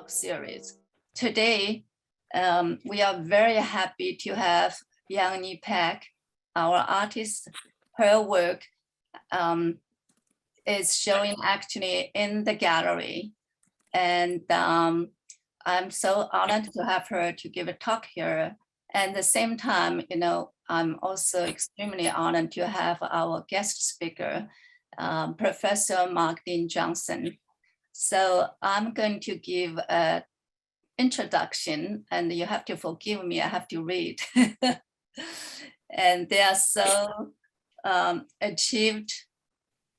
talk series. Today, we are very happy to have Younhee Paik, our artist. Her work is showing actually in the gallery. And I'm so honored to have her to give a talk here. And at the same time, I'm also extremely honored to have our guest speaker, Professor Martin Johnson. So I'm going to give an introduction, and you have to forgive me, I have to read. And they are so achieved,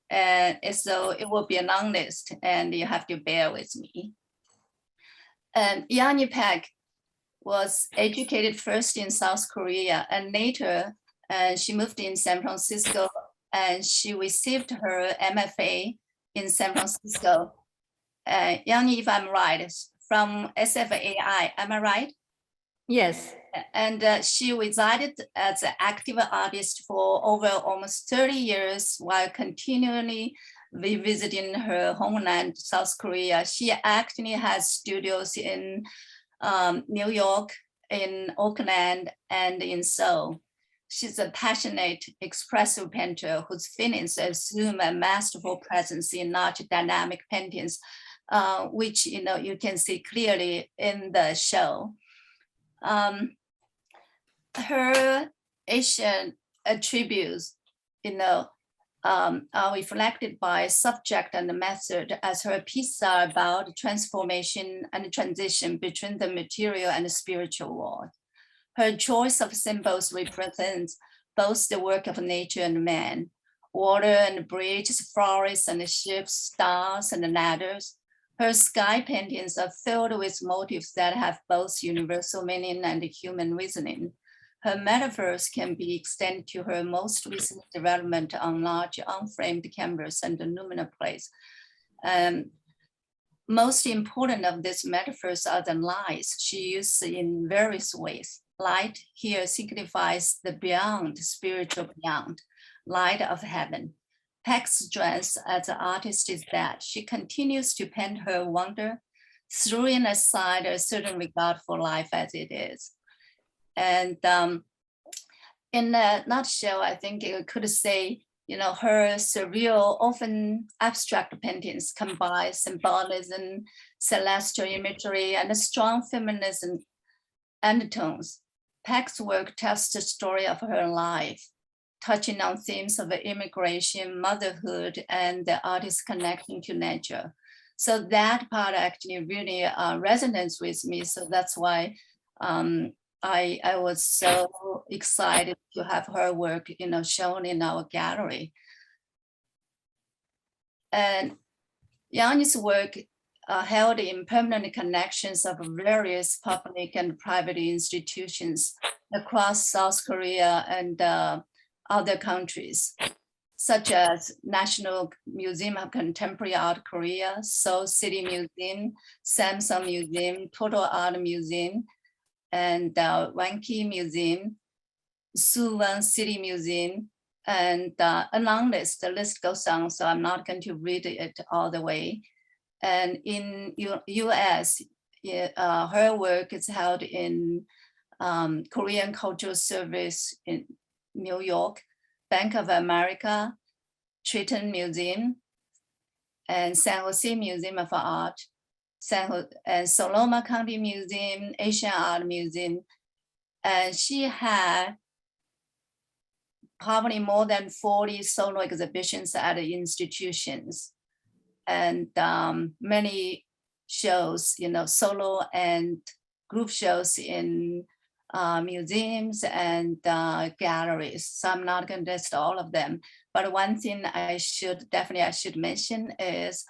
and so it will be a long list, and you have to bear with me. And Younhee Paik was educated first in South Korea, and later she moved in San Francisco, and she received her MFA in San Francisco. Younhee, if I'm right, from SFAI, am I right? Yes. And she resided as an active artist for over almost 30 years while continually revisiting her homeland, South Korea. She actually has studios in New York, in Oakland, and in Seoul. She's a passionate, expressive painter whose feelings assume a masterful presence in large dynamic paintings, which you can see clearly in the show. Her Asian attributes, are reflected by subject and method, as her pieces are about transformation and transition between the material and the spiritual world. Her choice of symbols represents both the work of nature and man, water and bridges, forests and ships, stars and ladders. Her sky paintings are filled with motifs that have both universal meaning and human reasoning. Her metaphors can be extended to her most recent development on large unframed canvas and luminous plates. Most important of these metaphors are the lights she uses in various ways. Light here signifies the beyond, spiritual beyond, light of heaven. Paik's strength as an artist is that she continues to paint her wonder, throwing aside a certain regard for life as it is. And in a nutshell, I think you could say, her surreal, often abstract paintings combine symbolism, celestial imagery, and strong feminism undertones. Paik's work tells the story of her life, touching on themes of immigration, motherhood, and the artist's connection to nature. So that part actually really resonates with me. So that's why I was so excited to have her work, shown in our gallery. And Younhee's work held in permanent connections of various public and private institutions across South Korea and other countries, such as National Museum of Contemporary Art Korea, Seoul City Museum, Samsung Museum, Palo Alto Museum, and Wanki Museum, Suwon City Museum, and a long list. The list goes on, so I'm not going to read it all the way. And in US, her work is held in Korean Cultural Service in New York, Bank of America, Triton Museum, and San Jose Museum of Art, and Sonoma County Museum, Asian Art Museum. And she had probably more than 40 solo exhibitions at the institutions, and many shows, solo and group shows in museums and galleries. So I'm not going to list all of them, but one thing I should mention is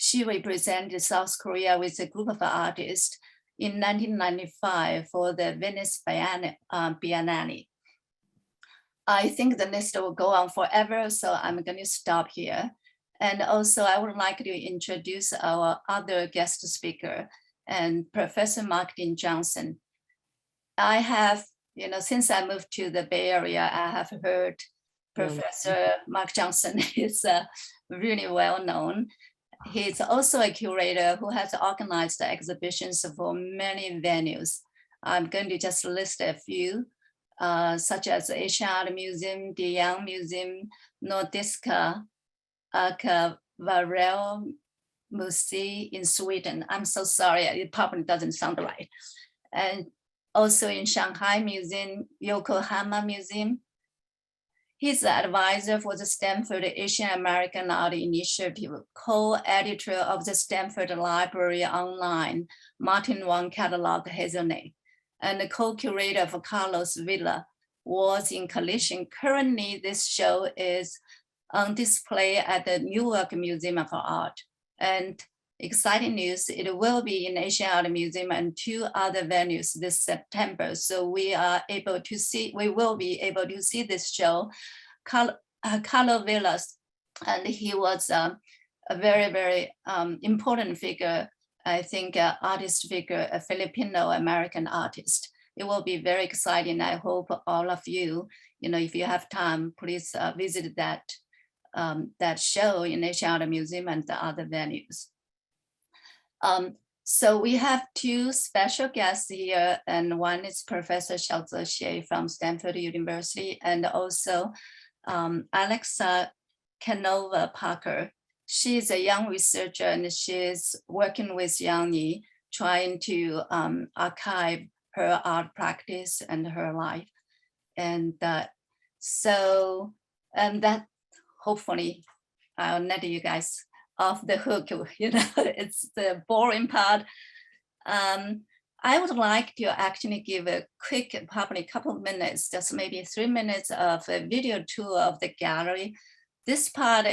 she represented South Korea with a group of artists in 1995 for the Venice Biennale. I think the list will go on forever, so I'm going to stop here. And also I would like to introduce our other guest speaker, and Professor Martin Johnson. I have, since I moved to the Bay Area, I have heard Professor Mark Johnson is really well known. He's also a curator who has organized exhibitions for many venues. I'm going to just list a few, such as Asian Art Museum, the Young Museum, Nordiska Akvarell Museum in Sweden. I'm so sorry, it probably doesn't sound right. And also in Shanghai Museum, Yokohama Museum. He's the advisor for the Stanford Asian American Art Initiative, co-editor of the Stanford Library Online, Martin Wong Catalog Hazelnett, and the co-curator for Carlos Villa, was in collision. Currently, this show is on display at the Newark Museum of Art. And exciting news, it will be in Asian Art Museum and 2 other venues this September. So we will be able to see this show, Carlo Villas, and he was a very, very important figure, I think, artist figure, a Filipino-American artist. It will be very exciting. I hope all of you, if you have time, please visit that show in Asian Art Museum and the other venues. So we have 2 special guests here, and one is Professor Xiaoze Xie from Stanford University, and also Alexa Canova Parker. She's a young researcher, and she's working with Younhee, trying to archive her art practice and her life. And that hopefully I'll let you guys off the hook, it's the boring part. I would like to actually give a quick, probably couple of minutes, just maybe 3 minutes of a video tour of the gallery. This part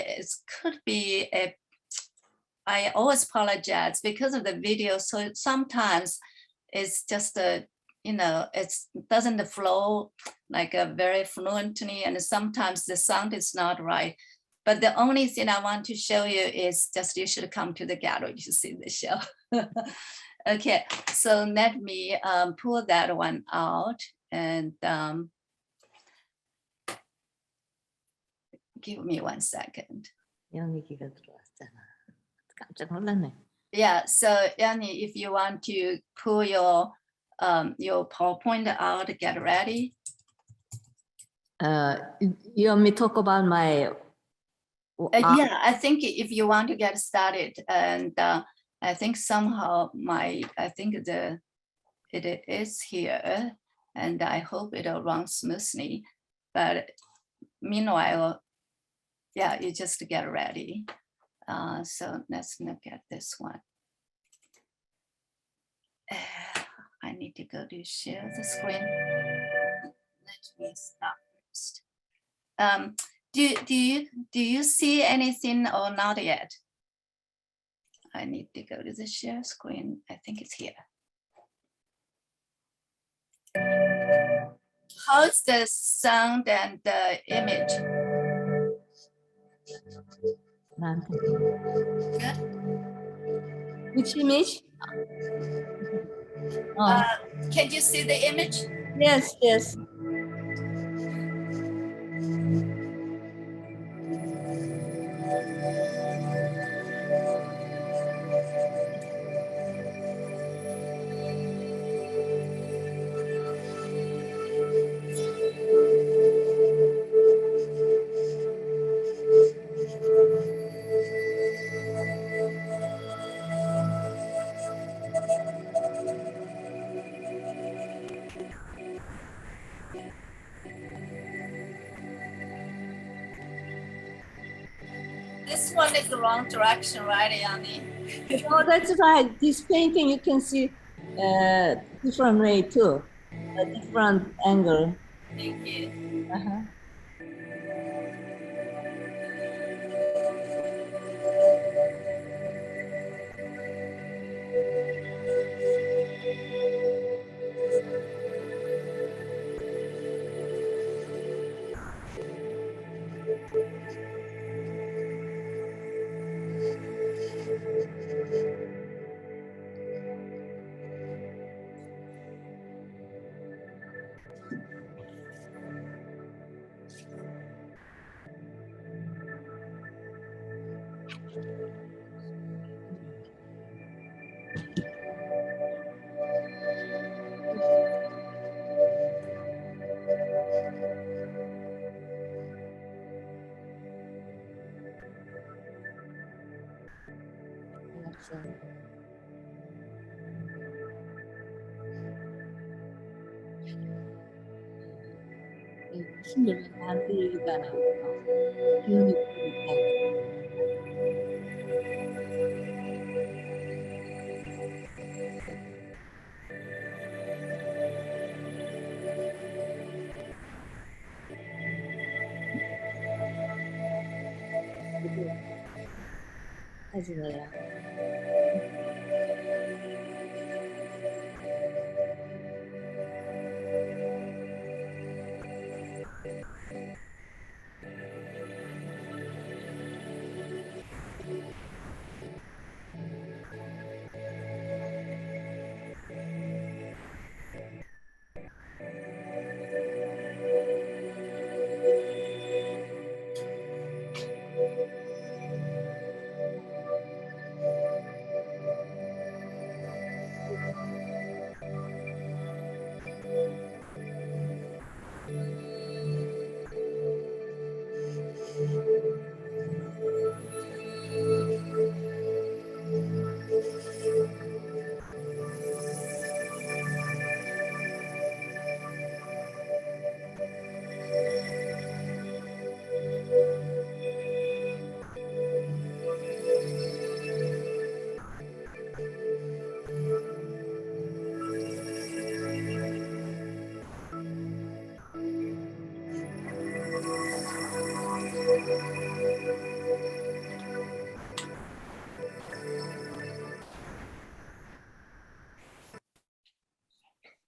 could be I always apologize because of the video, so sometimes it's just it doesn't flow like very fluently, and sometimes the sound is not right. But the only thing I want to show you is just you should come to the gallery to see the show. Okay, so let me pull that one out and give me 1 second. 연희기가 들어왔잖아. 깜짝 놀랐네. Yeah, so Younhee, if you want to pull your PowerPoint out, get ready. You want me to talk about my yeah, I think if you want to get started, and I think somehow it is here, and I hope it'll run smoothly. But meanwhile, yeah, you just get ready. So let's look at this one. I need to go to share the screen. Let me stop first. Do you see anything or not yet? I need to go to the share screen. I think it's here. How's the sound and the image? Good. Which image? Can you see the image? Yes, yes. This one is the wrong direction, right, Younhee? Oh, that's right. This painting you can see different way too, a different angle. Thank you. So, 무슨 노래 만들기가 기운이 있다. 하지네요.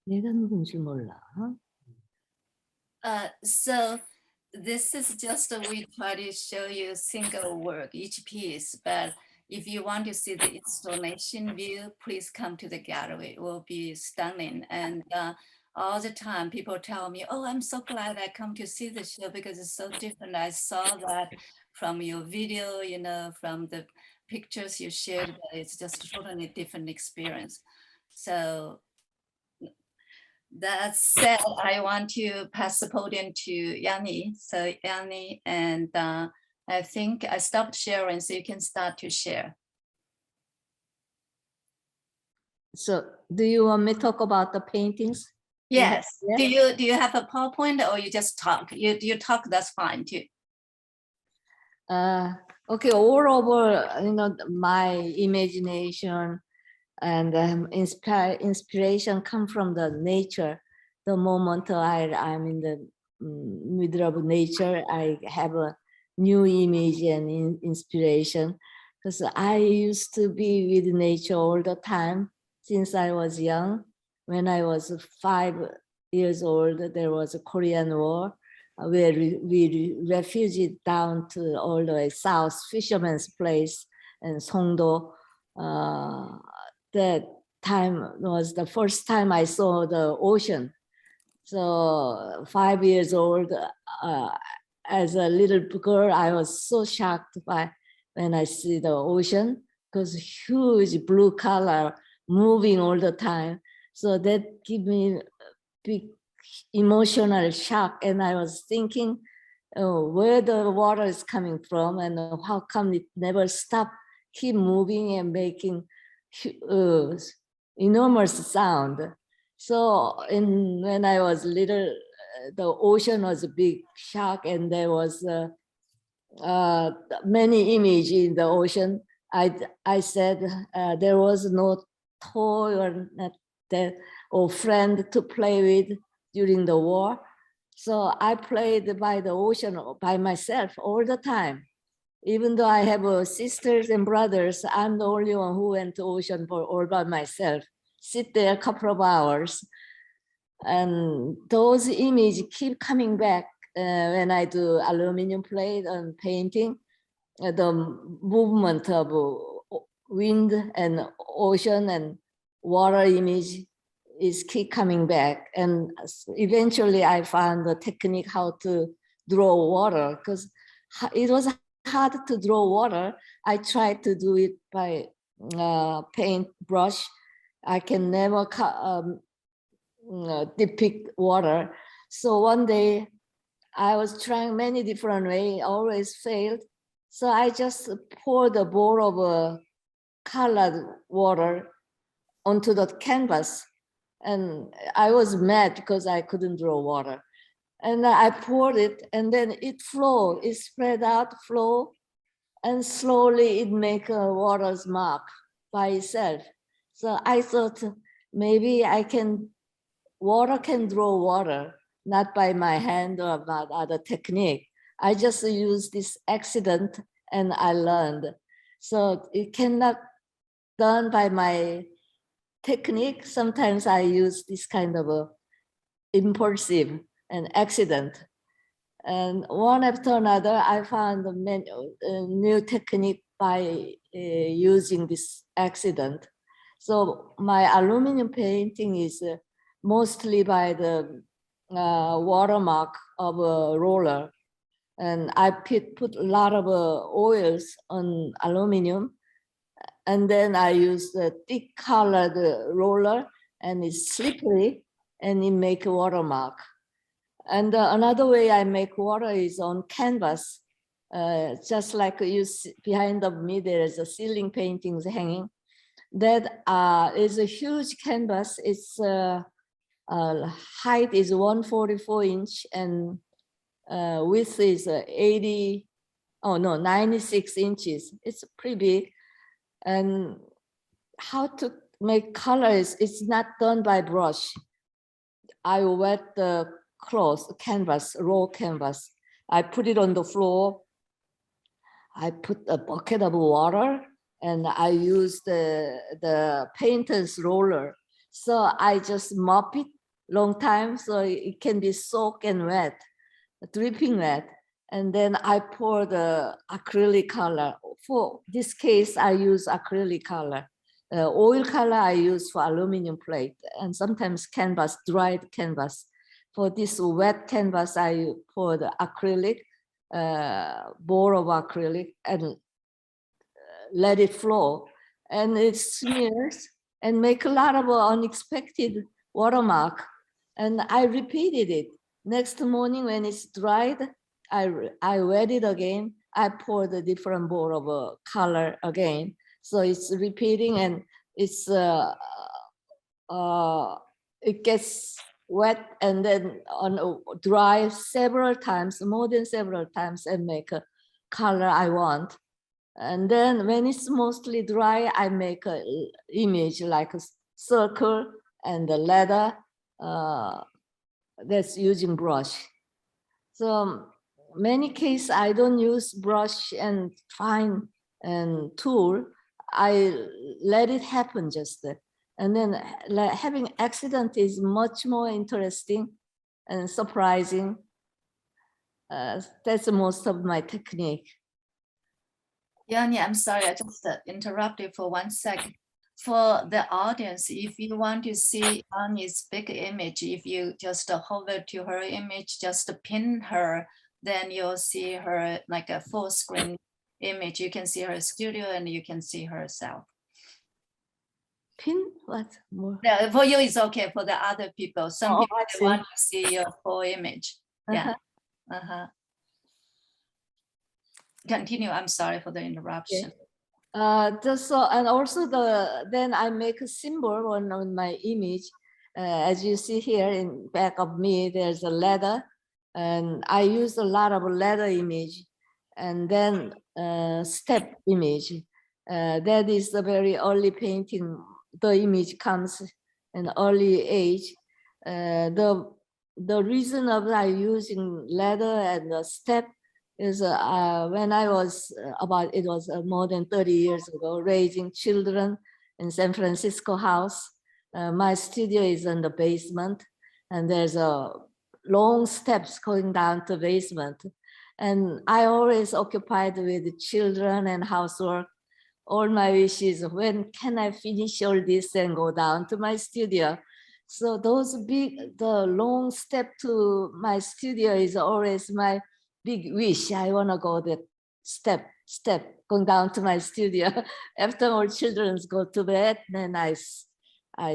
내가 누군 줄 몰라. So this is just we try to show you single work, each piece, but if you want to see the installation view, please come to the gallery. It will be stunning. And all the time people tell me, oh, I'm so glad I come to see the show because it's so different. I saw that from your video, you know, from the pictures you shared, but it's just a totally different experience. So that said, I want to pass the podium to Younhee. So Younhee, and I think I stopped sharing, so you can start to share. So, do you want me to talk about the paintings? Yes. Yeah. Do you have a PowerPoint or you just talk? You talk, that's fine too. Okay, all over, you know, my imagination and inspiration come from the nature. The moment I'm in the middle of nature, I have a new image and inspiration, because I used to be with nature all the time since I was young. When I was 5 years old, there was a Korean War where we refugees down to all the way south, Fisherman's Place and Songdo. That time was the first time I saw the ocean. So 5 years old, as a little girl, I was so shocked by when I see the ocean, because huge blue color moving all the time. So that gave me a big emotional shock. And I was thinking, where the water is coming from and how come it never stop, keep moving and making enormous sound. So when I was little, the ocean was a big shock, and there was many images in the ocean. I said there was no toy or friend to play with during the war. So I played by the ocean by myself all the time. Even though I have sisters and brothers, I'm the only one who went to ocean for all by myself. Sit there a couple of hours. And those images keep coming back when I do aluminum plate and painting. The movement of wind and ocean and water image is keep coming back. And eventually I found the technique how to draw water, because it was hard to draw water. I tried to do it by paint brush. I can never depict water. So one day I was trying many different ways, always failed. So I just poured a bowl of colored water onto the canvas. And I was mad because I couldn't draw water. And I poured it, and then it flowed, it spread out, flow, and slowly it make a water's mark by itself. So I thought maybe water can draw water, not by my hand or by other technique. I just used this accident and I learned. So it cannot done by my technique. Sometimes I use this kind of a impulsive and accident. And one after another, I found a new technique by using this accident. So my aluminum painting is mostly by the watermark of a roller. And I put a lot of oils on aluminum. And then I use the thick colored roller, and it's slippery, and it make a watermark. And another way I make water is on canvas. Just like you see behind of me, there is a ceiling paintings hanging. That is a huge canvas. Its height is 144 inch and width is 96 inches. It's pretty big. And how to make colors, it's not done by brush. I wet the cloth, canvas, raw canvas. I put it on the floor. I put a bucket of water and I use the painter's roller. So I just mop it long time so it can be soaked and wet, dripping wet. And then I pour the acrylic color. For this case, I use acrylic color. Oil color I use for aluminum plate and sometimes canvas, dried canvas. For this wet canvas, I pour the acrylic, ball of acrylic and let it flow. And it smears and make a lot of unexpected watermark. And I repeated it. Next morning when it's dried, I wet it again. I pour the different ball of color again. So it's repeating and it's it gets wet and then dry several times, more than several times, and make a color I want. And then when it's mostly dry, I make an image like a circle and the letter that's using brush. So many cases I don't use brush and fine and tool. I let it happen just. And then having accident is much more interesting and surprising. That's most of my technique. Younhee, I'm sorry, I just interrupted for 1 second. For the audience, if you want to see Younhee's big image, if you just hover to her image, just pin her, then you'll see her like a full screen image. You can see her studio and you can see herself. Pin what more? Yeah, for you it's okay. For the other people, some people I want to see your full image. Yeah. Continue. I'm sorry for the interruption. And also then I make a symbol on my image. As you see here in back of me, there's a ladder, and I use a lot of ladder image, and then step image. That is the very early painting. The image comes in early age. The reason of I using ladder and the step is when I was it was more than 30 years ago, raising children in San Francisco house. My studio is in the basement, and there's a long steps going down to basement. And I always occupied with children and housework. All my wishes, when can I finish all this and go down to my studio? So the long step to my studio is always my big wish. I want to go that step going down to my studio. After all children go to bed, then I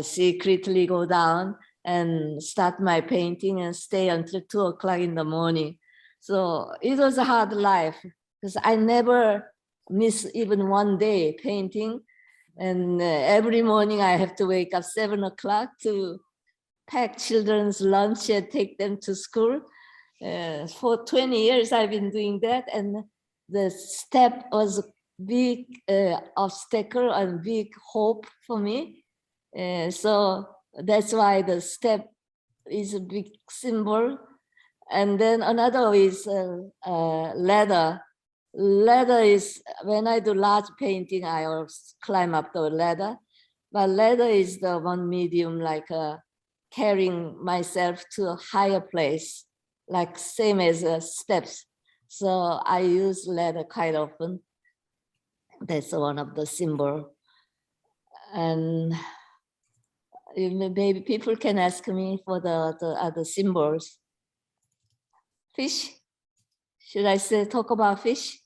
secretly go down and start my painting and stay until 2 o'clock in the morning. So it was a hard life because I never miss even one day painting. And every morning I have to wake up 7 o'clock to pack children's lunch and take them to school. For 20 years I've been doing that, and the step was a big obstacle and big hope for me. So that's why the step is a big symbol. And then another is ladder. Ladder is, when I do large painting, I always climb up the ladder. But ladder is the one medium, like carrying myself to a higher place, like same as steps. So I use ladder quite often. That's one of the symbol. And maybe people can ask me for the other symbols. Fish. Should I say talk about fish?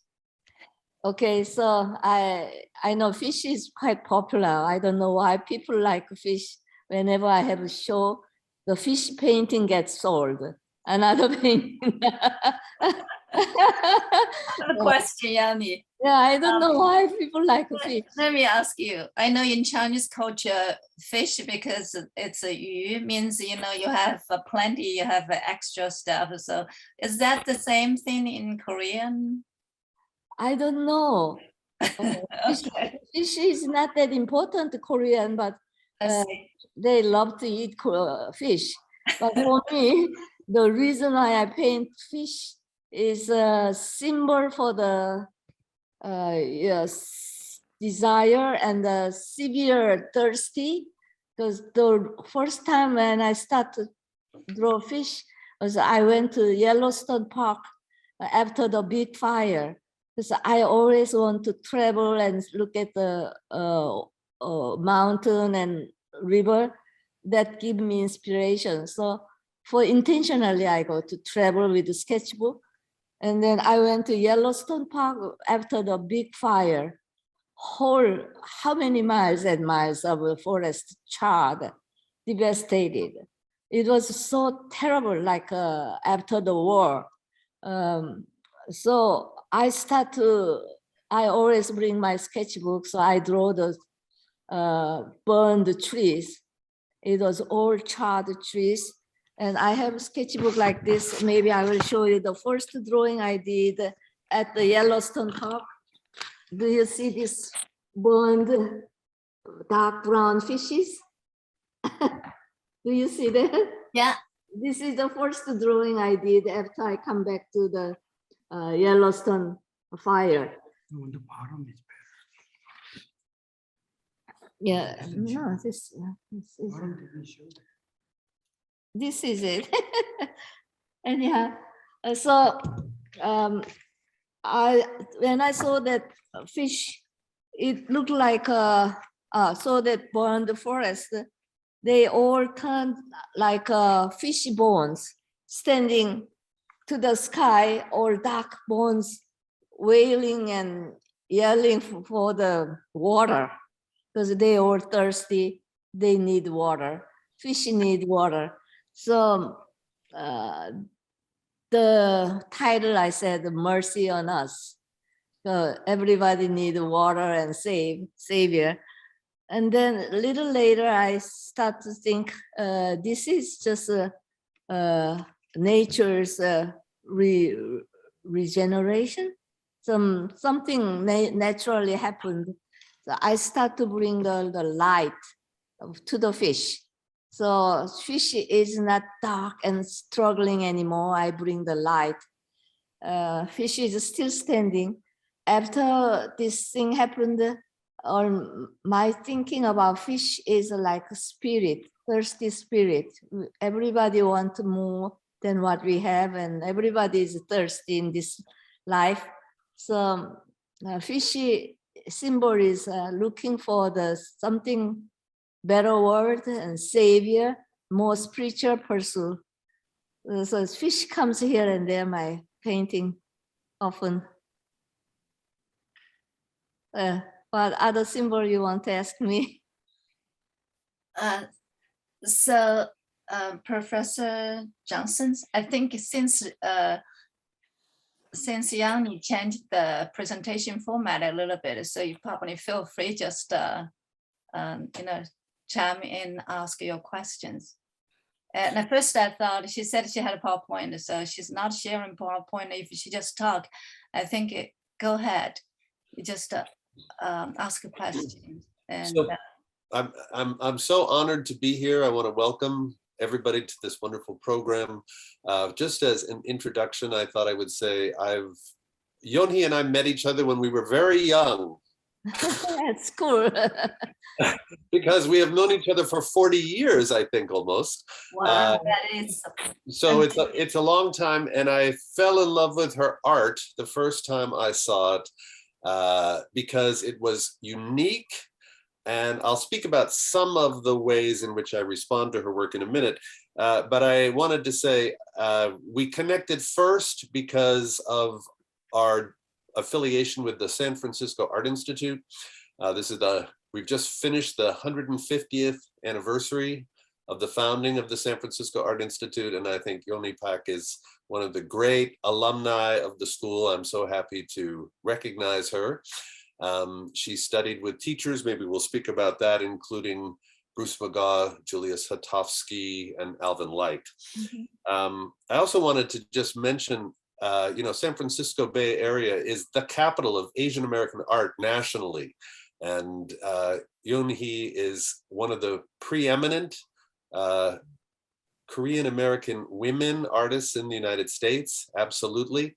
Okay, so I know fish is quite popular. I don't know why people like fish. Whenever I have a show, the fish painting gets sold. Another painting. Good question, Younhee. Yeah, I don't know why people like fish. Let me ask you. I know in Chinese culture, fish, because it's a yu, means you have plenty, you have extra stuff. So is that the same thing in Korean? I don't know. Okay. Fish is not that important to Korean, but they love to eat fish. But for me, the reason why I paint fish is a symbol for the yes, desire and the severe thirsty. Because the first time when I started to draw fish was I went to Yellowstone Park after the big fire. Because I always want to travel and look at the mountain and river that give me inspiration. So for intentionally, I go to travel with the sketchbook. And then I went to Yellowstone Park after the big fire. Whole, how many miles and miles of the forest charred, devastated. It was so terrible, like after the war. So I always bring my sketchbook, so I draw the burned trees. It was all charred trees. And I have a sketchbook like this. Maybe I will show you the first drawing I did at the Yellowstone Park. Do you see this burned dark brown fishes? Do you see that? Yeah. This is the first drawing I did after I come back to the Yellowstone fire. Yeah, no, this is it. Anyhow, so when I saw that fish, it looked like so that burned forest, they all turned like fishy bones standing to the sky, all dark bones wailing and yelling for the water, because they all thirsty, they need water, fish need water. So the title I said, Mercy on Us. So everybody need water and savior. And then a little later, I start to think this is just nature's regeneration. Something naturally happened. So I start to bring the light to the fish. So fish is not dark and struggling anymore. I bring the light. Fish is still standing. After this thing happened, or my thinking about fish is like a spirit, thirsty spirit. Everybody wants more than what we have, and everybody is thirsty in this life. So fishy symbol is looking for the something better world and savior, more spiritual pursuit. So fish comes here and there, my painting often. What other symbol you want to ask me? So Professor Johnson, I think since Younhee changed the presentation format a little bit, so you probably feel free just chime in, ask your questions. And at first I thought, she said she had a PowerPoint, so she's not sharing PowerPoint. If she just talk, I think go ahead, you just ask a question. And So I'm so honored to be here. I want to welcome everybody to this wonderful program. Just as an introduction, I thought I would say Younhee and I met each other when we were very young. That's cool. Because we have known each other for 40 years, I think, almost. wow, that is So it's a long time, and I fell in love with her art the first time I saw it because it was unique. And I'll speak about some of the ways in which I respond to her work in a minute. But I wanted to say we connected first because of our affiliation with the San Francisco Art Institute. We've just finished the 150th anniversary of the founding of the San Francisco Art Institute. And I think Younhee Paik is one of the great alumni of the school. I'm so happy to recognize her. She studied with teachers, maybe we'll speak about that, including Bruce McGaw, Julius Hatofsky, and Alvin Light. I also wanted to just mention, San Francisco Bay Area is the capital of Asian American art nationally. And Younhee is one of the preeminent Korean American women artists in the United States, absolutely.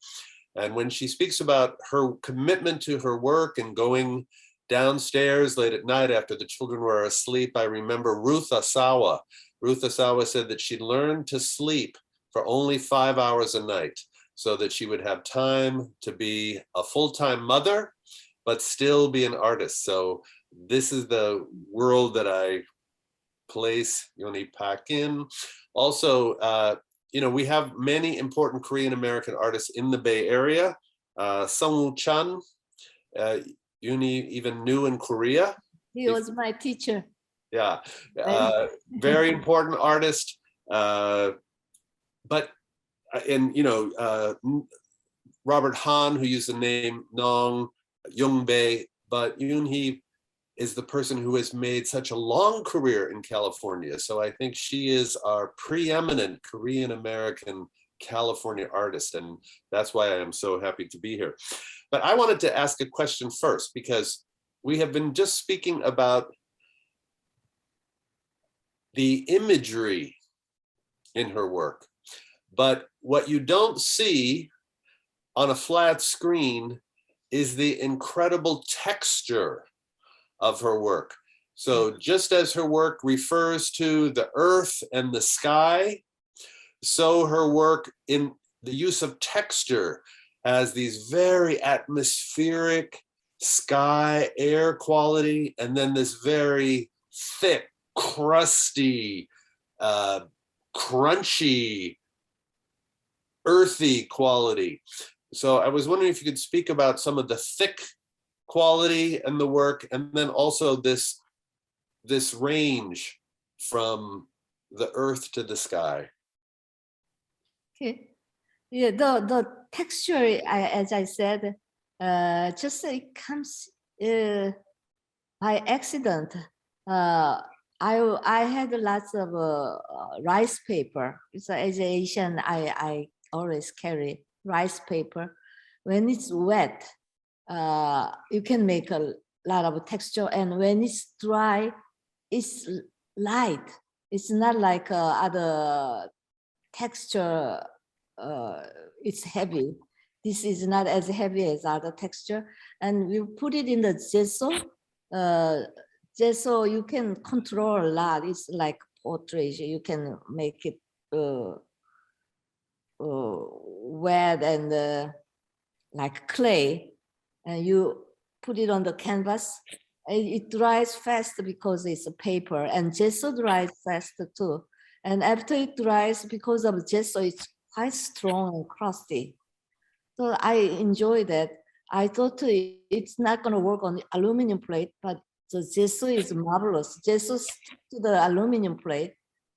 And when she speaks about her commitment to her work and going downstairs late at night after the children were asleep, I remember Ruth Asawa. Ruth Asawa said that she learned to sleep for only 5 hours a night so that she would have time to be a full-time mother, but still be an artist. So this is the world that I place Younhee Paik in. Also, we have many important Korean American artists in the Bay Area. Sungwoo Chan, Younhee even knew in Korea. He was my teacher. Yeah, very important artist. Robert Han, who used the name Nong Youngbae, but Younhee is the person who has made such a long career in California. So I think she is our preeminent Korean American California artist, and that's why I am so happy to be here. But I wanted to ask a question first, because we have been just speaking about the imagery in her work. But what you don't see on a flat screen is the incredible texture of her work. So just as her work refers to the earth and the sky, so her work in the use of texture has these very atmospheric sky air quality, and then this very thick, crusty, crunchy, earthy quality. So I was wondering if you could speak about some of the thick quality and the work, and then also this range from the earth to the sky. Okay. Yeah, the texture, as I said, just it comes by accident. I had lots of rice paper. So as an Asian, I always carry rice paper. When it's wet, you can make a lot of texture, and when it's dry, it's light. It's not like other texture. It's heavy. This is not as heavy as other texture, and we put it in the gesso. Gesso you can control a lot. It's like portrait. You can make it wet and like clay, and you put it on the canvas. It dries fast because it's a paper, and gesso dries fast too. And after it dries, because of gesso, it's quite strong and crusty. So I enjoy that. I thought it's not going to work on the aluminum plate, but the gesso is marvelous. Gesso sticks to the aluminum plate,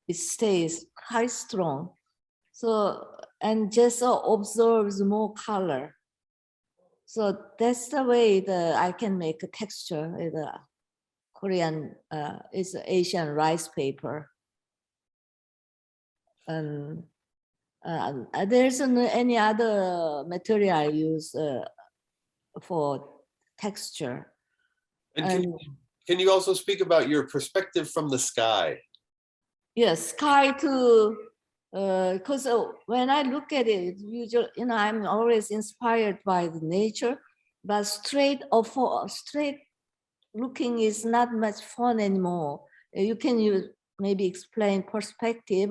it stays quite strong. So, and gesso absorbs more color. So that's the way that I can make a texture Korean, it's Asian rice paper. And there isn't any other material I use for texture. And can you also speak about your perspective from the sky? Yes, sky too, because when I look at it, usually, I'm always inspired by the nature, but straight looking is not much fun anymore. You can use maybe explain perspective,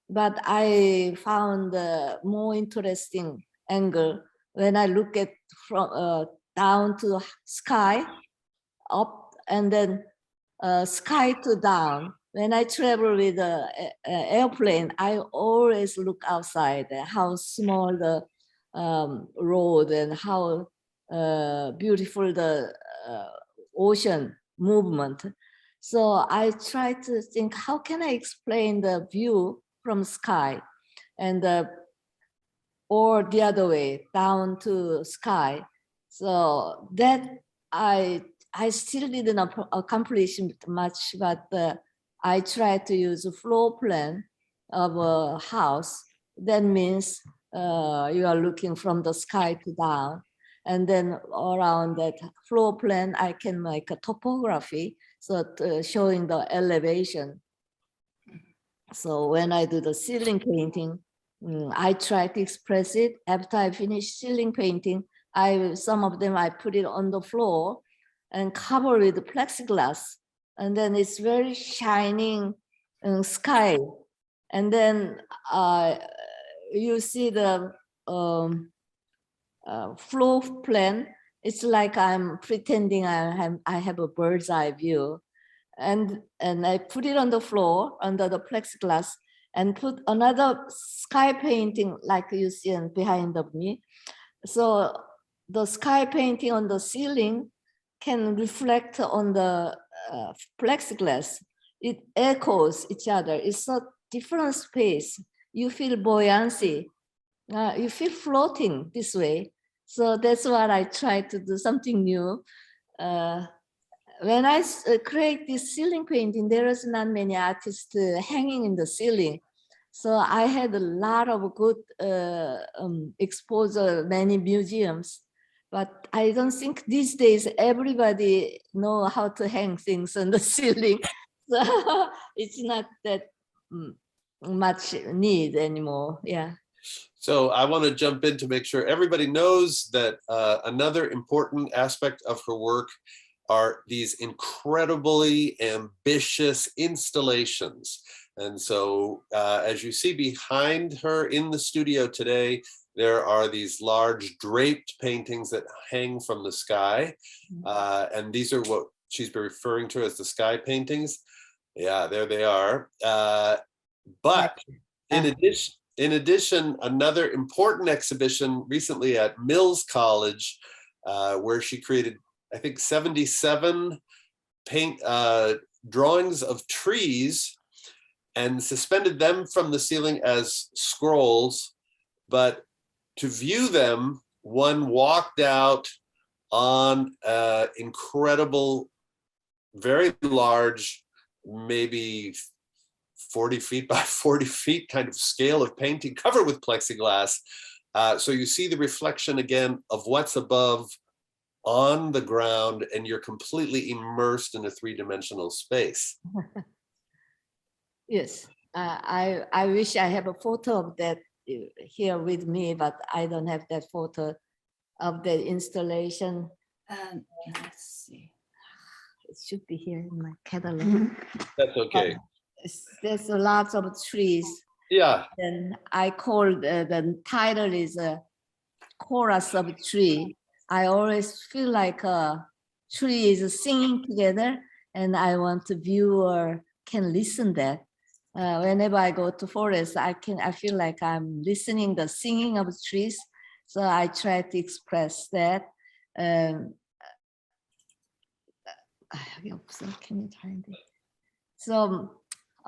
but I found a more interesting angle when I look at from down to sky, up, and then sky to down. When I travel with an airplane, I always look outside, how small the road and how beautiful the ocean movement. So I try to think, how can I explain the view from sky, and or the other way, down to sky. So that I still didn't accomplish much, but I tried to use a floor plan of a house. That means you are looking from the sky to down. And then around that floor plan, I can make a topography, so showing the elevation. So when I do the ceiling painting, I try to express it. After I finish ceiling painting, some of them I put it on the floor and cover with plexiglass. And then it's very shining sky. And then you see the floor plan. It's like I'm pretending I have a bird's eye view. And I put it on the floor under the plexiglass and put another sky painting like you see behind of me. So the sky painting on the ceiling can reflect on the plexiglass. It echoes each other. It's a different space. You feel buoyancy. You feel floating this way. So that's what I try to do, something new. When I create this ceiling painting, there is not many artists hanging in the ceiling. So I had a lot of good exposure, many museums, but I don't think these days everybody know how to hang things on the ceiling. So it's not that much need anymore, yeah. So I want to jump in to make sure everybody knows that another important aspect of her work are these incredibly ambitious installations. And so as you see behind her in the studio today, there are these large draped paintings that hang from the sky. And these are what she's been referring to as the sky paintings. Yeah, there they are. But in addition, another important exhibition recently at Mills College, where she created, I think, 77 drawings of trees and suspended them from the ceiling as scrolls. But to view them, one walked out on incredible, very large, maybe 40 feet by 40 feet kind of scale of painting covered with plexiglass. So you see the reflection again of what's above on the ground, and you're completely immersed in a three-dimensional space. Yes, I wish I have a photo of that here with me, but I don't have that photo of the installation. Let's see. It should be here in my catalog. That's okay. There's lots of trees. Yeah. And I called the title is a chorus of tree. I always feel like a tree is singing together, and I want the viewer can listen that. Whenever I go to forest, I feel like I'm listening the singing of trees. So I try to express that. Can you find it? So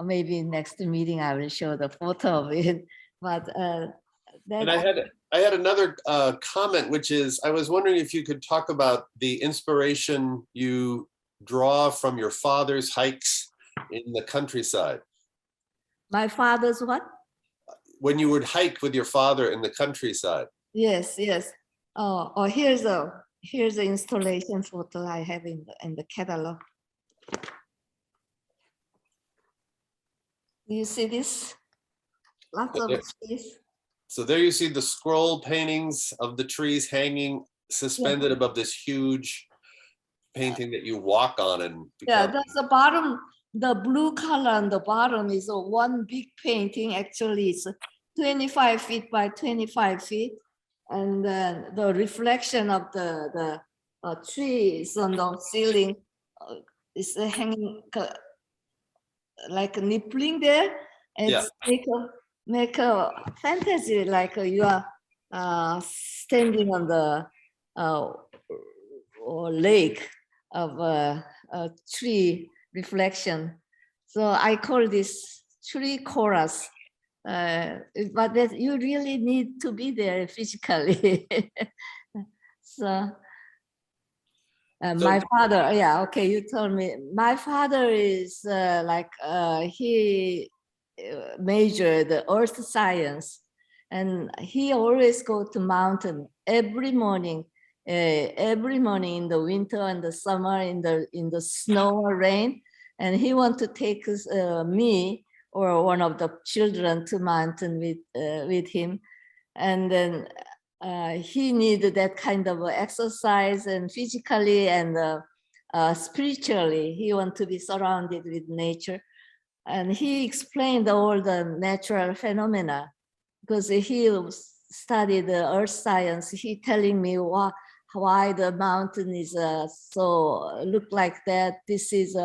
maybe next meeting I will show the photo of it. But and I had another comment, which is I was wondering if you could talk about the inspiration you draw from your father's hikes in the countryside? My father's what? When you would hike with your father in the countryside? Yes, yes. Oh, here's the installation photo I have in the catalog. Do you see this? Lots of trees. So there you see the scroll paintings of the trees hanging suspended above this huge painting that you walk on and Yeah, become. that's the bottom. The blue color on the bottom is one big painting. Actually, it's 25 feet by 25 feet. And then the reflection of the trees on the ceiling is hanging like nippling there. It's make a fantasy like you are standing on the lake of a tree reflection. So I call this tree chorus. But that you really need to be there physically. So my father, yeah, okay, you told me. My father is he majored the earth science, and he always go to mountain every morning in the winter and the summer, in the snow or rain, and he want to take me or one of the children to mountain with him, and then he needed that kind of exercise, and physically and spiritually he want to be surrounded with nature. And he explained all the natural phenomena because he studied the earth science. He telling me why the mountain is so look like that. This is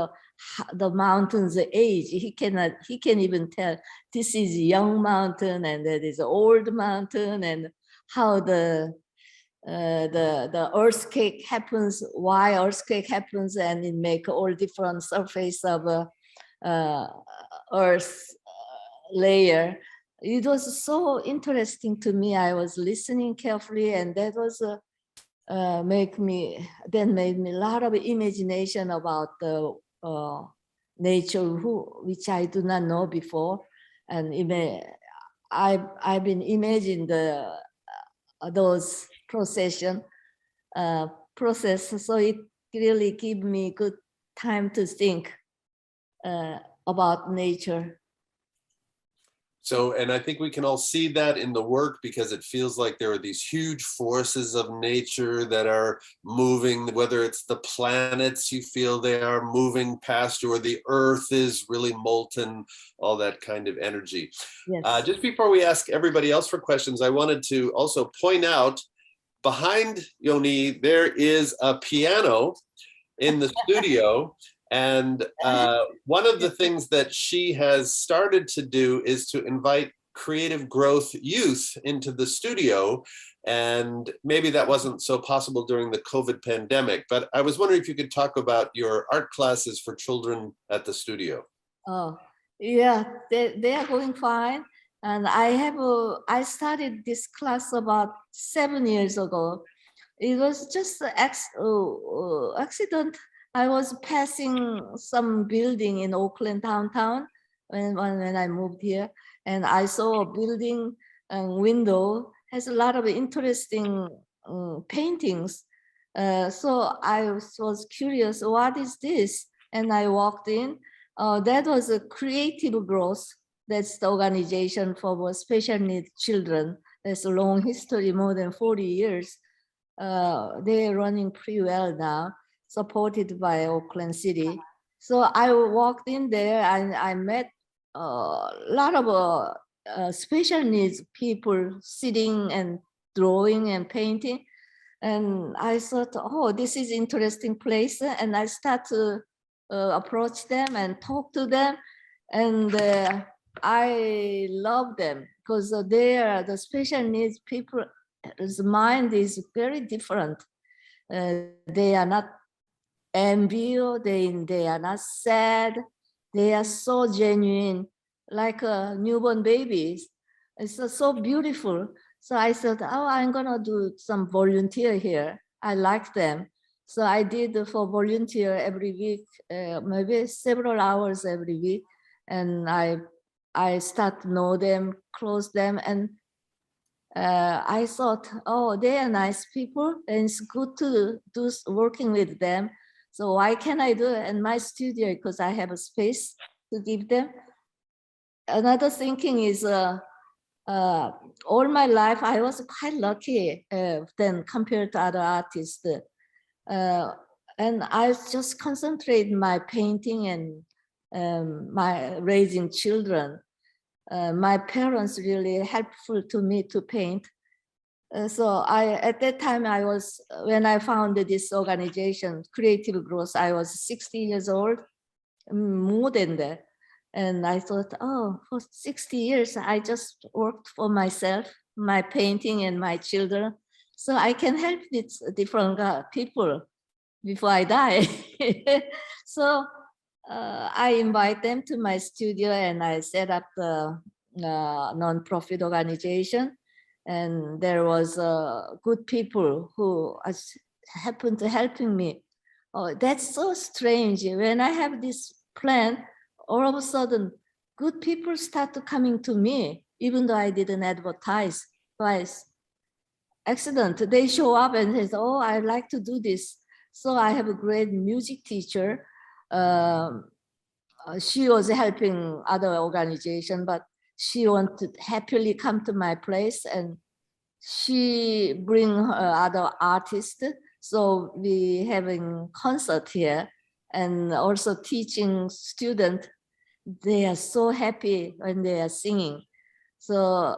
the mountain's age. He can even tell this is young mountain and that is old mountain, and how the earthquake happens, why earthquake happens, and it make all different surface of earth layer. It was so interesting to me. I was listening carefully, and that was made me a lot of imagination about the nature which I do not know before. And I've been imagining those process, so it really give me good time to think about nature. So, and I think we can all see that in the work, because it feels like there are these huge forces of nature that are moving, whether it's the planets, you feel they are moving past you, or the earth is really molten, all that kind of energy. Yes. Just before we ask everybody else for questions, I wanted to also point out behind Younhee, there is a piano in the studio. And one of the things that she has started to do is to invite creative growth youth into the studio. And maybe that wasn't so possible during the COVID pandemic, but I was wondering if you could talk about your art classes for children at the studio. Oh, yeah, they are going fine. And I started this class about 7 years ago. It was just an accident. I was passing some building in Oakland downtown when I moved here, and I saw a building window has a lot of interesting paintings. So I was curious, what is this? And I walked in. That was a creative growth. That's the organization for special needs children. There's a long history, more than 40 years. They're running pretty well now, supported by Oakland City. So I walked in there and I met a lot of special needs people sitting and drawing and painting. And I thought, oh, this is interesting place. And I start to approach them and talk to them. And I love them because they are the special needs people. His mind is very different. They are not ambiguous, they are not sad. They are so genuine, like newborn babies. It's so beautiful. So I thought, oh, I'm gonna do some volunteer here. I like them. So I did for volunteer every week, maybe several hours every week. And I start to know them, close them. And I thought, oh, they are nice people and it's good to do working with them. So why can't I do it in my studio? Because I have a space to give them. Another thinking is all my life, I was quite lucky then compared to other artists. And I just concentrate my painting and my raising children. My parents really helpful to me to paint. So at that time when I founded this organization, Creative Growth, I was 60 years old, more than that. And I thought, oh, for 60 years, I just worked for myself, my painting and my children. So I can help these different people before I die. So I invite them to my studio and I set up the non-profit organization. And there was good people who happened to helping me. Oh, that's so strange. When I have this plan, all of a sudden, good people start to coming to me, even though I didn't advertise twice. Accident, they show up and says, oh, I'd like to do this. So I have a great music teacher. She was helping other organization, but she wanted to happily come to my place and she bring her other artists. So we having concert here and also teaching students. They are so happy when they are singing. So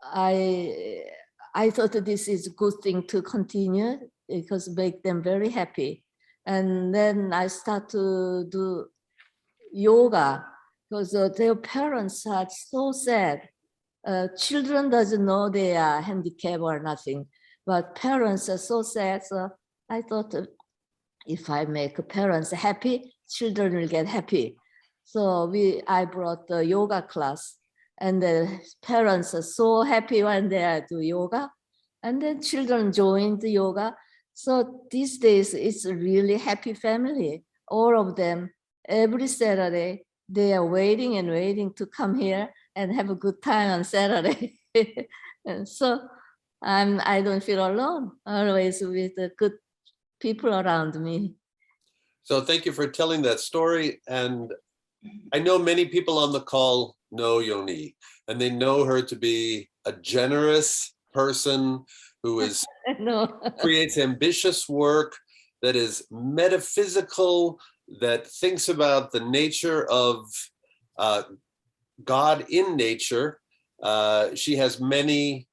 I thought that this is a good thing to continue because make them very happy. And then I start to do yoga because their parents are so sad. Children doesn't know they are handicapped or nothing, but parents are so sad. So I thought if I make parents happy, children will get happy. So I brought the yoga class and the parents are so happy when they do yoga and then children join the yoga. So these days it's a really happy family. All of them, every Saturday, they are waiting and waiting to come here and have a good time on Saturday. And so I don't feel alone, always with the good people around me. So thank you for telling that story. And I know many people on the call know Younhee, and they know her to be a generous person who is creates ambitious work that is metaphysical, that thinks about the nature of God in nature. She has many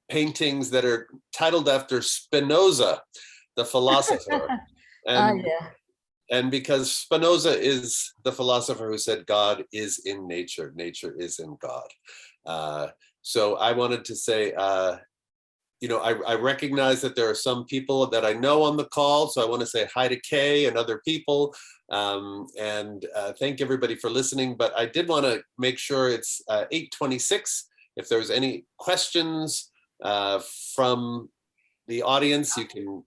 paintings that are titled after Spinoza, the philosopher. And, and because Spinoza is the philosopher who said God is in nature, nature is in God. So I wanted to say, you know, I recognize that there are some people that I know on the call, so I want to say hi to Kay and other people, and thank everybody for listening. But I did want to make sure it's 8:26. If there's any questions from the audience, you can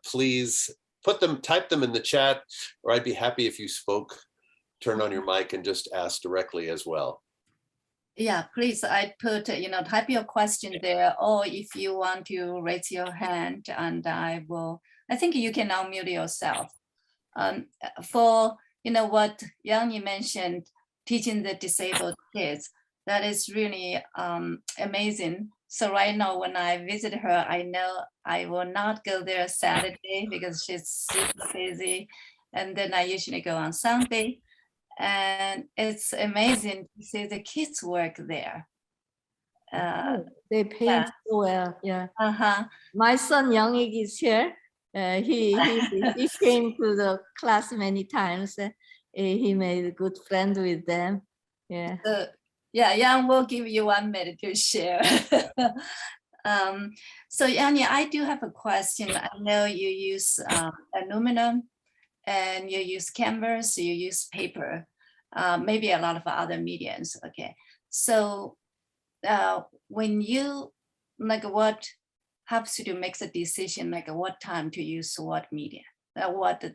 please type them in the chat, or I'd be happy if you turn on your mic and just ask directly as well. Yeah, please, I put, type your question there, or if you want to raise your hand and I think you can unmute yourself. For, what Younhee mentioned, teaching the disabled kids, that is really amazing. So right now when I visit her, I know I will not go there Saturday because she's super busy. And then I usually go on Sunday. And it's amazing to see the kids work there. They paint so well, yeah. Uh-huh. My son Younhee is here. He came to the class many times. He made a good friend with them. Yeah. Yeah, Yang will give you 1 minute to share. So Younhee, I do have a question. I know you use aluminum and you use canvas, you use paper, maybe a lot of other mediums. Okay, so when you helps you to make the decision like what time to use what media, what the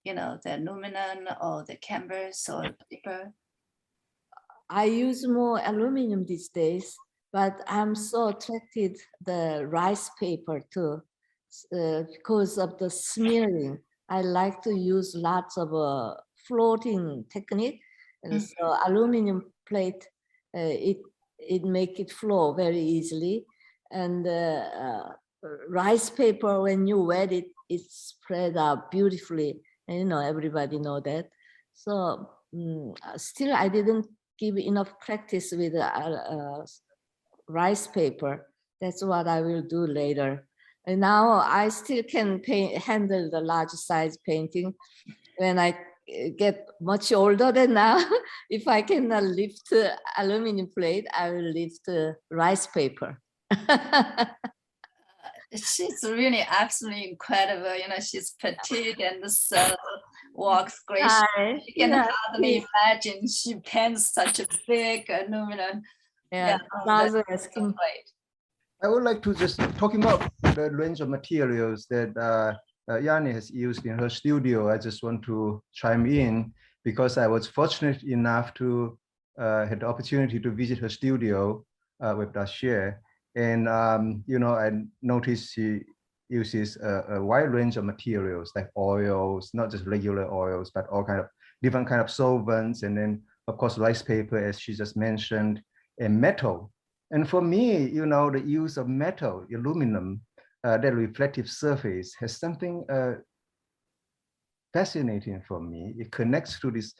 the aluminum or the canvas or paper. I use more aluminum these days, but I'm so attracted the rice paper too, because of the smearing. I like to use lots of floating technique, and so aluminum plate, it make it flow very easily, and rice paper, when you wet it, it spread out beautifully, and everybody know that. So still, I didn't give enough practice with rice paper. That's what I will do later. And now I still can handle the large size painting. When I get much older than now, if I cannot lift aluminum plate, I will lift rice paper. She's really absolutely incredible. She's petite and so walks gracefully. You can hardly imagine she paints such a big aluminum. Yeah, that's asking. great. I would like to just talking about the range of materials that Younhee has used in her studio. I just want to chime in because I was fortunate enough to have the opportunity to visit her studio with Dashir. And, I noticed she uses a wide range of materials like oils, not just regular oils, but all kind of different kind of solvents. And then, of course, rice paper, as she just mentioned, and metal. And for me, the use of metal, aluminum, that reflective surface has something fascinating for me. It connects to this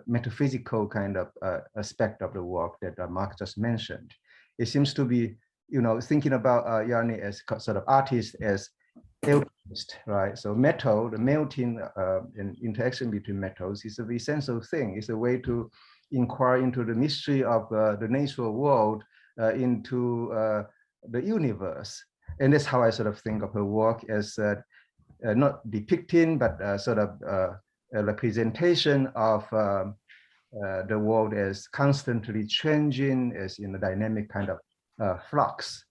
metaphysical kind of aspect of the work that Mark just mentioned. It seems to be, thinking about Younhee as sort of artist, as alchemist, right? So metal, the melting and interaction between metals is an essential thing. It's a way to inquire into the mystery of the natural world, into the universe. And that's how I sort of think of her work as not depicting, but sort of a representation of the world as constantly changing, as in a dynamic kind of flux.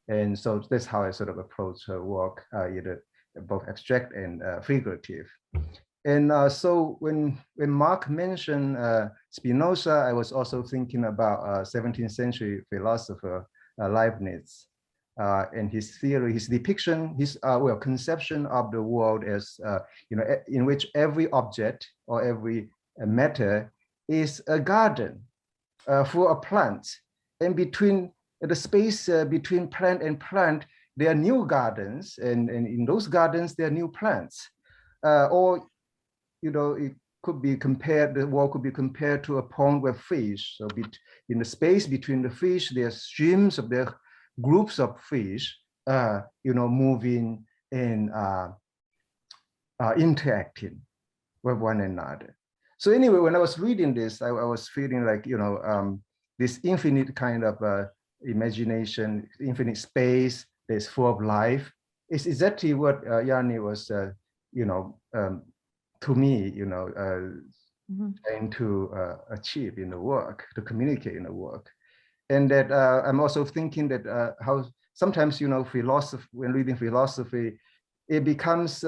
And so that's how I sort of approach her work, either both abstract and figurative. And so when Mark mentioned Spinoza, I was also thinking about 17th century philosopher Leibniz and his theory, his depiction, his conception of the world as in which every object or every matter is a garden full of plants, and between the space between plant and plant, there are new gardens, and in those gardens there are new plants, or it could be compared, the world could be compared to a pond with fish. So in the space between the fish, there are streams of the groups of fish, moving and interacting with one another. So anyway, when I was reading this, I was feeling like, this infinite kind of imagination, infinite space that's full of life is exactly what Younhee was, to me, trying to achieve in the work, to communicate in the work. And that I'm also thinking that how sometimes, philosophy, when reading philosophy, it becomes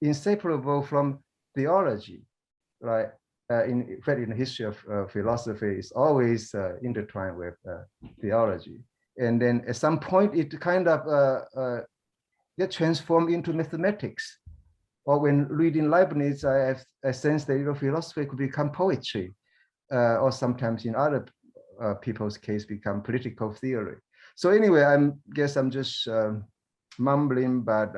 inseparable from theology, right? In fact, in the history of philosophy, it's always intertwined with theology. And then at some point, it kind of gets transformed into mathematics. Or when reading Leibniz, I have a sense that philosophy could become poetry, or sometimes in other people's case become political theory. So anyway, I guess I'm just mumbling, but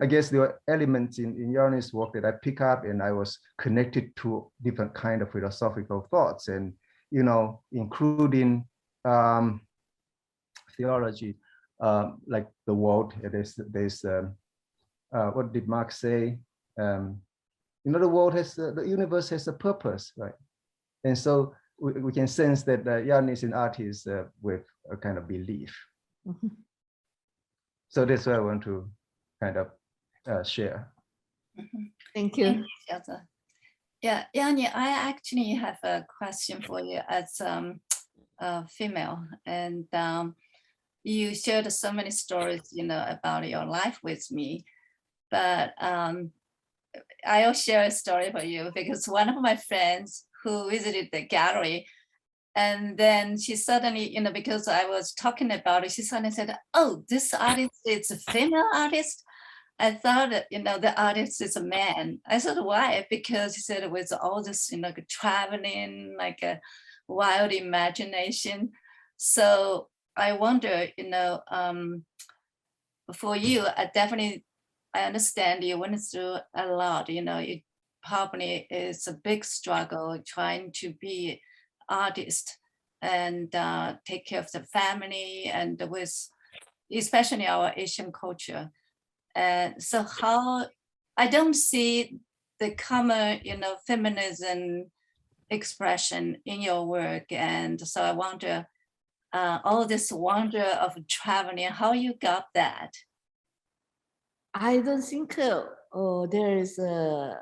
I guess there were elements in Younhee's work that I pick up, and I was connected to different kind of philosophical thoughts, and including theology, like the world. There's what did Marx say? The world has, the universe has a purpose, right? And so we can sense that Younhee is an artist with a kind of belief. Mm-hmm. So that's what I want to kind of share. Mm-hmm. Thank you. Yeah, Younhee, I actually have a question for you as a female, and you shared so many stories, about your life with me. But I'll share a story for you because one of my friends who visited the gallery, and then she suddenly, because I was talking about it, she suddenly said, "Oh, this artist is a female artist." I thought that, the artist is a man. I said, why? Because he said with all this, traveling, like a wild imagination. So I wonder, for you, I understand you went through a lot, it probably is a big struggle trying to be artist and take care of the family and with, especially our Asian culture. So how, I don't see the common, feminism expression in your work. And so I wonder, all this wonder of traveling, how you got that? I don't think there is a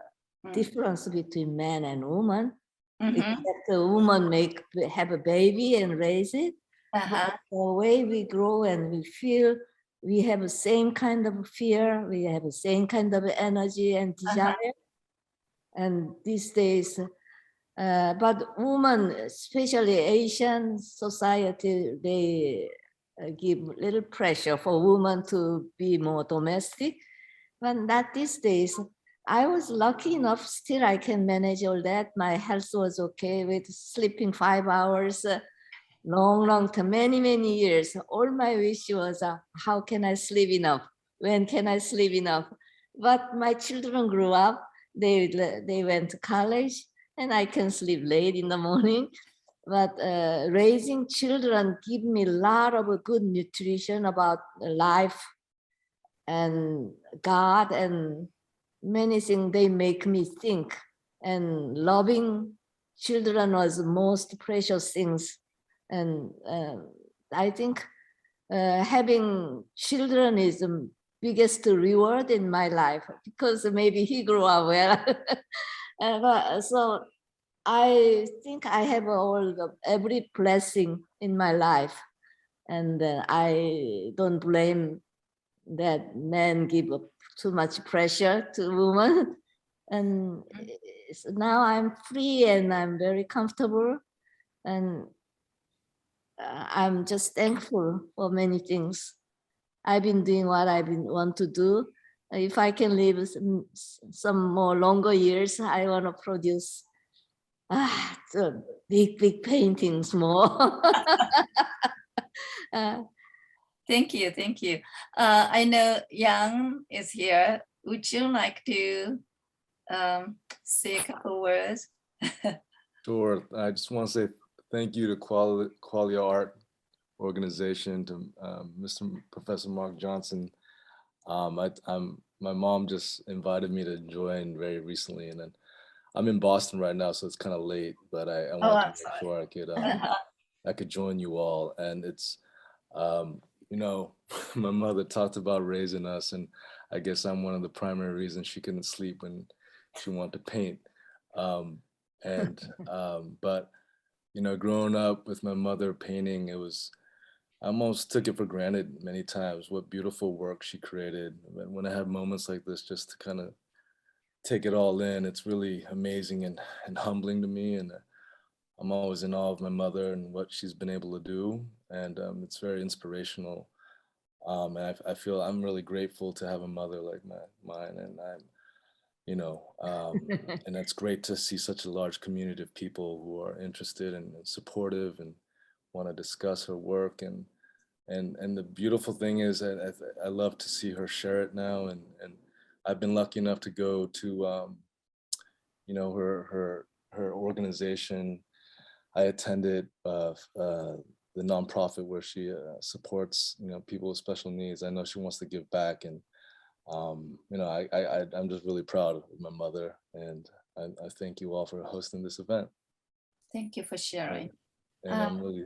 difference between man and woman, except a woman have a baby and raise it. But the way we grow and we feel, we have the same kind of fear, we have the same kind of energy and desire. And these days, but women, especially Asian society, they give little pressure for women to be more domestic. But not these days. I was lucky enough, still I can manage all that. My health was okay with sleeping 5 hours, long time, many years. All my wish was, how can I sleep enough? When can I sleep enough? But my children grew up, they went to college, and I can sleep late in the morning. But raising children give me a lot of good nutrition about life and God and many things. They make me think, and loving children was the most precious things. And I think having children is the biggest reward in my life, because maybe he grew up well. So I think I have every blessing in my life, and I don't blame that men give too much pressure to women. And now I'm free and I'm very comfortable, and I'm just thankful for many things. I've been doing what I've been want to do. If I can live some more longer years, I want to produce the big paintings more. Thank you. I know Yang is here. Would you like to say a couple words? Sure. I just want to say thank you to Qualia Art Organization, to Professor Mark Johnson. My mom just invited me to join very recently, and then I'm in Boston right now, so it's kind of late. But I wanted to make sure I could join you all. And it's my mother talked about raising us, and I guess I'm one of the primary reasons she couldn't sleep when she wanted to paint. But growing up with my mother painting, I almost took it for granted many times what beautiful work she created. When I have moments like this, just to kind of take it all in, it's really amazing and humbling to me. And I'm always in awe of my mother and what she's been able to do. And it's very inspirational. And I feel I'm really grateful to have a mother like mine. And and it's great to see such a large community of people who are interested and supportive and want to discuss her work. And the beautiful thing is that I love to see her share it now. And I've been lucky enough to go to, her organization. I attended the nonprofit where she supports, people with special needs. I know she wants to give back, and I'm just really proud of my mother, and I thank you all for hosting this event. Thank you for sharing. And I'm really,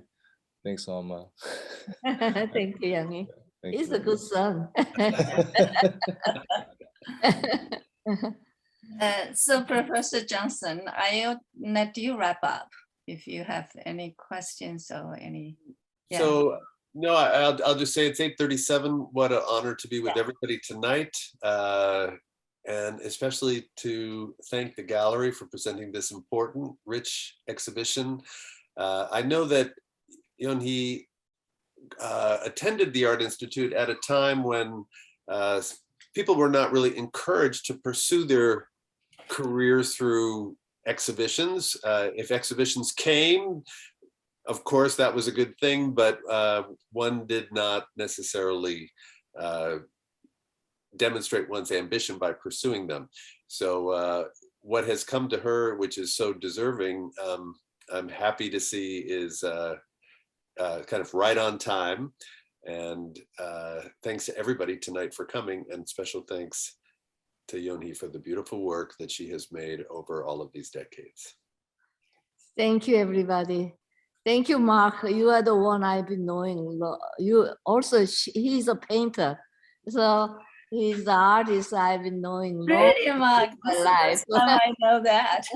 thanks, Alma. Thank you, Younhee. He's a good son. So Professor Johnson, I'll let you wrap up if you have any questions or any. So No, I'll just say it's 8:37. What an honor to be with everybody tonight. And especially to thank the gallery for presenting this important, rich exhibition. I know that Younhee attended the Art Institute at a time when people were not really encouraged to pursue their careers through exhibitions. If exhibitions came, of course, that was a good thing, but one did not necessarily demonstrate one's ambition by pursuing them. So what has come to her, which is so deserving, I'm happy to see is kind of right on time. And thanks to everybody tonight for coming, and special thanks to Younhee for the beautiful work that she has made over all of these decades. Thank you, everybody. Thank you, Mark. You are the one I've been knowing. You also, he's a painter. So he's the artist I've been knowing. Really, Mark? My This is the life. first time I know that.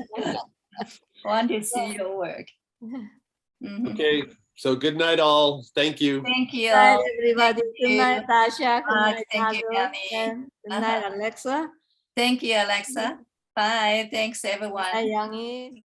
Want to see your work. Mhm. Okay, so good night all. Thank you. Thank you. Good night, everybody. Thank Good night, you. Tasha. Good Mark, night, thank you, Nazo. Younhee. And good night, Alexa. Thank you, Alexa. Bye. Thanks, everyone. Bye, Younhee.